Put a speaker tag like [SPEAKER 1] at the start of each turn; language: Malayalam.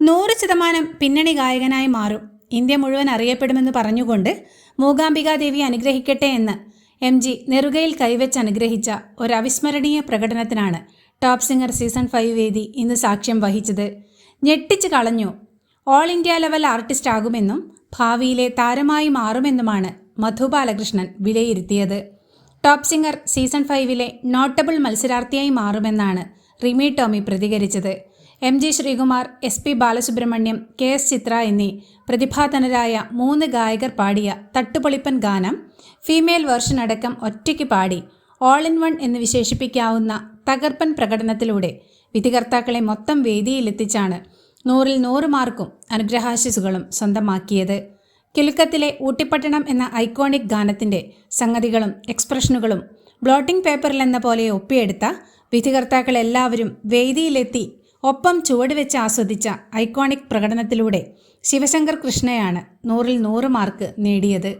[SPEAKER 1] 100% പിന്നണി ഗായകനായി മാറും, ഇന്ത്യ മുഴുവൻ അറിയപ്പെടുമെന്ന് പറഞ്ഞുകൊണ്ട് മൂകാംബികാദേവി അനുഗ്രഹിക്കട്ടെ എന്ന് MG നെറുകയിൽ കൈവച്ച് അനുഗ്രഹിച്ച ഒരു അവിസ്മരണീയ പ്രകടനത്തിനാണ് ടോപ്പ് സിംഗർ സീസൺ 5 വേദി ഇന്ന് സാക്ഷ്യം വഹിച്ചത്. ഞെട്ടിച്ചു കളഞ്ഞു. ഓൾ ഇന്ത്യ ലെവൽ ആർട്ടിസ്റ്റ് ആകുമെന്നും ഭാവിയിലെ താരമായി മാറുമെന്നുമാണ് മധു ബാലകൃഷ്ണൻ വിലയിരുത്തിയത്. ടോപ്പ് സിംഗർ സീസൺ 5 നോട്ടബിൾ മത്സരാർത്ഥിയായി മാറുമെന്നാണ് റിമി ടോമി പ്രതികരിച്ചത്. MG Sreekumar, SP Balasubrahmanyam, KS ചിത്ര എന്നീ പ്രതിഭാധനരായ 3 ഗായകർ പാടിയ തട്ടുപൊളിപ്പൻ ഗാനം ഫീമെയിൽ വേർഷൻ അടക്കം ഒറ്റയ്ക്ക് പാടി ഓൾ ഇൻ വൺ എന്ന് വിശേഷിപ്പിക്കാവുന്ന തകർപ്പൻ പ്രകടനത്തിലൂടെ വിധികർത്താക്കളെ മൊത്തം വേദിയിലെത്തിച്ചാണ് 100-ൽ 100 മാർക്കും അനുഗ്രഹാശിസുകളും സ്വന്തമാക്കിയത്. കിലുക്കത്തിലെ ഊട്ടിപ്പട്ടണം എന്ന ഐക്കോണിക് ഗാനത്തിൻ്റെ സംഗതികളും എക്സ്പ്രഷനുകളും ബ്ലോട്ടിംഗ് പേപ്പറിലെന്ന പോലെ ഒപ്പിയെടുത്ത വിധികർത്താക്കളെല്ലാവരും വേദിയിലെത്തി ഒപ്പം ചുവടുവെച്ച് ആസ്വദിച്ച ഐക്കോണിക് പ്രകടനത്തിലൂടെ ശിവശങ്കർ കൃഷ്ണയാണ് 100-ൽ 100 മാർക്ക് നേടിയത്.